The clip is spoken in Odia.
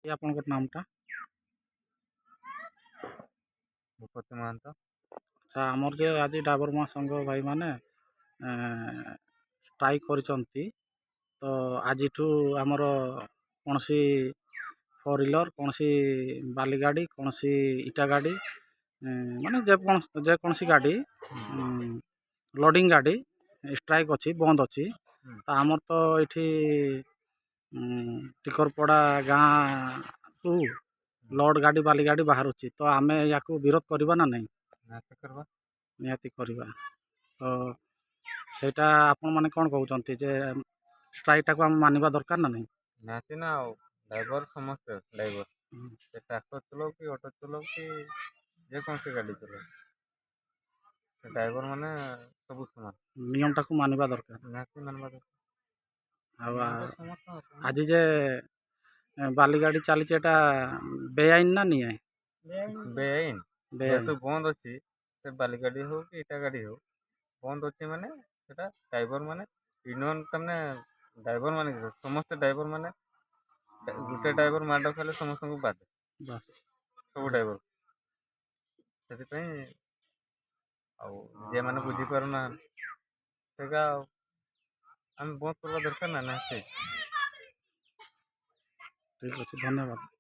ଆପଣଙ୍କର ନାମଟା? ଭୂପତି ମହାନ୍ତ। ଆଚ୍ଛା, ଆମର ଯେ ଆଜି ଡ୍ରାଇଭର ସଂଘ ଭାଇମାନେ ଷ୍ଟ୍ରାଇକ୍ କରିଛନ୍ତି, ତ ଆଜିଠୁ ଆମର କୌଣସି ଫୋର୍ ହ୍ୱିଲର୍, କୌଣସି ବାଲି ଗାଡ଼ି, କୌଣସି ଇଟା ଗାଡ଼ି, ମାନେ ଯେକୌଣସି ଗାଡ଼ି ଲୋଡ଼ିଂ ଗାଡ଼ି ଷ୍ଟ୍ରାଇକ୍ ଅଛି, ବନ୍ଦ ଅଛି। ତ ଆମର ତ ଏଇଠି ଟିକରପଡ଼ା ଗାଁକୁ ଲୋଡ଼ ଗାଡ଼ି ବାଲି ଗାଡ଼ି ବାହାରୁଛି, ତ ଆମେ ୟାକୁ ବିରୋଧ କରିବା ନା ନାହିଁ? ନିହାତି କରିବା। ତ ସେଇଟା ଆପଣମାନେ କ'ଣ କହୁଛନ୍ତି ଯେ ଷ୍ଟ୍ରାଇକ୍ଟାକୁ ଆମେ ମାନିବା ଦରକାର ନା ନାହିଁ? ନିହାତି ନା। ଆଉ ଡ୍ରାଇଭର ସମସ୍ତେ ଡ୍ରାଇଭର, ସେ ଟ୍ରାକ୍ଟର ଚଲାଉ କି ଅଟୋ ଚଲାଉ କି ଯେକୌଣସି ଗାଡ଼ି ଚଲାଉ, ସେ ଡ୍ରାଇଭର ମାନେ ସବୁ ସମାନ, ନିୟମଟାକୁ ମାନିବା ଦରକାର। ନିହାତି ମାନିବା ଦରକାର। ଆଉ ଆଜି ଯେ ବାଲି ଗାଡ଼ି ଚାଲିଛି, ଏଟା ବେଆଇନ ନା ନିଆଁ? ବେଆଇନ। ଯେହେତୁ ବନ୍ଦ ଅଛି, ସେ ବାଲି ଗାଡ଼ି ହଉ କି ଇଟା ଗାଡ଼ି ହଉ, ବନ୍ଦ ଅଛି ମାନେ ସେଟା ଡ୍ରାଇଭର ମାନେ ୟୁନିୟନ, ତାମାନେ ଡ୍ରାଇଭର ମାନେ ସମସ୍ତେ ଡ୍ରାଇଭର ମାନେ ଗୋଟେ ଡ୍ରାଇଭର ମାଡ଼ ଖାଇଲେ ସମସ୍ତଙ୍କୁ ବାଧେ, ସବୁ ଡ୍ରାଇଭର। ସେଥିପାଇଁ ଆଉ ଯିଏମାନେ ବୁଝିପାରୁନାହାନ୍ତି ସେଇଟା ଆମେ ବନ୍ଦ କରିବା ଦରକାର ନା। ନିହାତି। ଠିକ୍ ଅଛି, ଧନ୍ୟବାଦ।